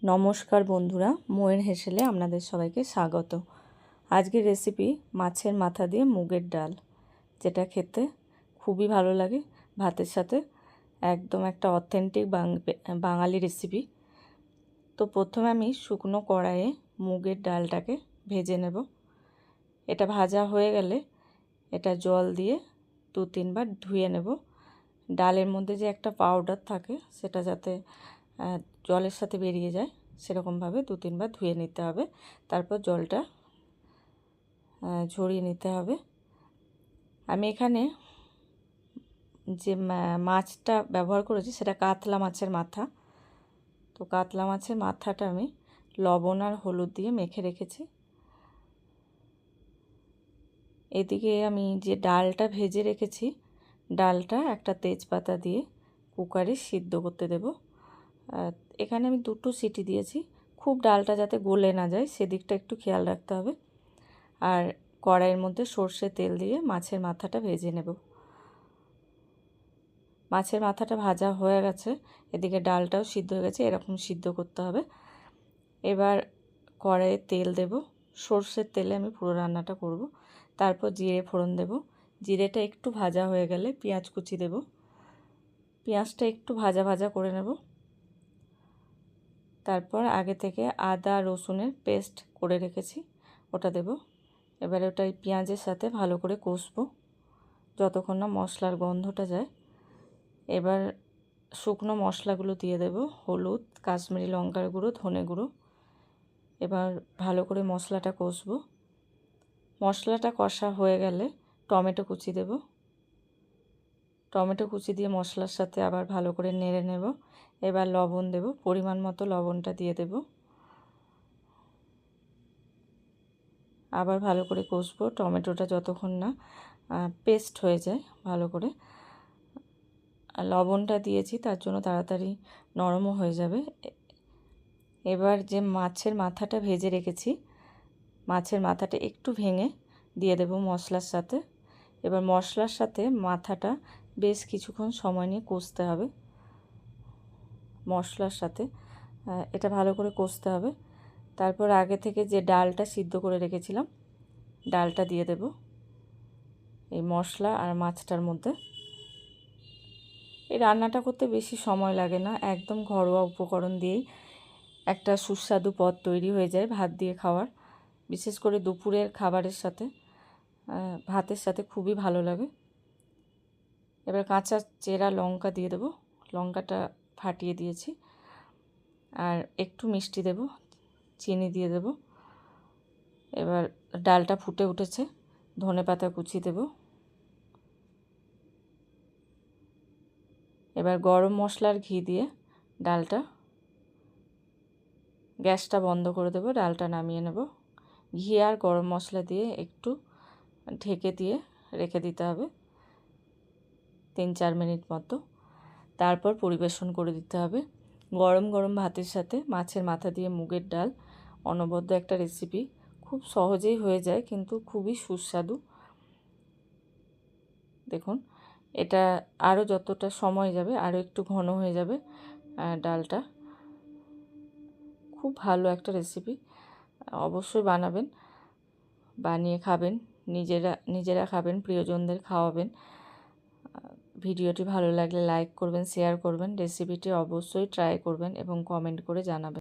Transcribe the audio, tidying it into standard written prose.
নমস্কার বন্ধুরা, মোয়ের হেসেলে আপনাদের সবাইকে স্বাগত। আজকের রেসিপি মাছের মাথা দিয়ে মুগের ডাল, যেটা খেতে খুবই ভালো লাগে ভাতের সাথে। একদম একটা অথেন্টিক বাঙালি রেসিপি। তো প্রথমে আমি শুকনো কড়াইয়ে মুগের ডালটাকে ভেজে নেব। এটা ভাজা হয়ে গেলে এটা জল দিয়ে 2-3 বার ধুয়ে নেব। ডালের মধ্যে যে একটা পাউডার থাকে সেটা যাতে জলের সাথে বেরিয়ে যায়, সেরকমভাবে 2-3 বার ধুয়ে নিতে হবে। তারপর জলটা ঝরিয়ে নিতে হবে। আমি এখানে যে মাছটা ব্যবহার করেছি সেটা কাতলা মাছের মাথা। তো কাতলা মাছের মাথাটা আমি লবণ আর হলুদ দিয়ে মেখে রেখেছি। এদিকে আমি যে ডালটা ভেজে রেখেছি, ডালটা একটা তেজপাতা দিয়ে কুকারে সিদ্ধ করতে দেব। এখানে আমি 2টো সিটি দিয়েছি। খুব ডালটা যাতে গলে না যায় সেদিকটা একটু খেয়াল রাখতে হবে। আর কড়াইয়ের মধ্যে সর্ষে তেল দিয়ে মাছের মাথাটা ভেজে নেব। মাছের মাথাটা ভাজা হয়ে গেছে, এদিকে ডালটাও সিদ্ধ হয়ে গেছে। এরকম সিদ্ধ করতে হবে। এবার কড়াইয়ে তেল দেব। সর্ষের তেলে আমি পুরো রান্নাটা করব। তারপর জিরে ফোড়ন দেব। জিরেটা একটু ভাজা হয়ে গেলে পেঁয়াজ কুচি দেব। পেঁয়াজটা একটু ভাজা ভাজা করে নেব। তারপর আগে থেকে আদা রসুনের পেস্ট করে রেখেছি, ওটা দেব। এবারে ওটা পেঁয়াজের সাথে ভালো করে কষবো যতক্ষণ না মশলার গন্ধটা যায়। এবার শুকনো মশলাগুলো দিয়ে দেব, হলুদ, কাশ্মীরি লঙ্কার গুঁড়ো, ধনে গুঁড়ো। এবার ভালো করে মশলাটা কষবো। মশলাটা কষা হয়ে গেলে টমেটো কুচি দেব। টমেটো কুচি দিয়ে মশলার সাথে আবার ভালো করে নেড়ে নেব। এবার লবণ দেব, পরিমাণ মতো লবণটা দিয়ে দেব। আবার ভালো করে কষবো টমেটোটা যতক্ষণ না পেস্ট হয়ে যায় ভালো করে। লবণটা দিয়েছি তার জন্য তাড়াতাড়ি নরমও হয়ে যাবে। এবার যে মাছের মাথাটা ভেজে রেখেছি, মাছের মাথাটা একটু ভেঙে দিয়ে দেব মশলার সাথে। এবার মশলার সাথে মাথাটা বেশ কিছুক্ষণ সময় নিয়ে কষতে হবে। মশলার সাথে এটা ভালো করে কষতে হবে। তারপর আগে থেকে যে ডালটা সিদ্ধ করে রেখেছিলাম, ডালটা দিয়ে দেব এই মশলা আর মাছটার মধ্যে। এই রান্নাটা করতে বেশি সময় লাগে না, একদম ঘরোয়া উপকরণ দিয়েই একটা সুস্বাদু পদ তৈরি হয়ে যায় ভাত দিয়ে খাওয়ার। বিশেষ করে দুপুরের খাবারের সাথে, ভাতের সাথে খুবই ভালো লাগে। এবার কাঁচা চেরা লঙ্কা দিয়ে দেব। লঙ্কাটা ফাটিয়ে দিয়েছি। আর একটু মিষ্টি দেব, চিনি দিয়ে দেব। এবার ডালটা ফুটে উঠেছে, ধনেপাতা কুচি দেব। এবার গরম মশলার ঘি দিয়ে ডালটা, গ্যাসটা বন্ধ করে দেব, ডালটা নামিয়ে নেব। ঘি আর গরম মশলা দিয়ে একটু ঢেকে দিয়ে রেখে দিতে হবে 3-4 মিনিট মতো। তারপর পরিবেশন করে দিতে হবে। গরম গরম ভাতের সাথে মাছের মাথা দিয়ে মুগের ডাল অনবদ্য একটা রেসিপি, খুব সহজেই হয়ে যায় কিন্তু খুবই সুস্বাদু। দেখুন, এটা আরও যতটা সময় যাবে আরও একটু ঘন হয়ে যাবে ডালটা। খুব ভালো একটা রেসিপি, অবশ্যই বানাবেন, বানিয়ে খাবেন, নিজেরা খাবেন, প্রিয়জনদের খাওয়াবেন। ভিডিওটি ভালো লাগলে লাইক করবেন, শেয়ার করবেন, রেসিপিটি অবশ্যই ট্রাই করবেন এবং কমেন্ট করে জানাবেন।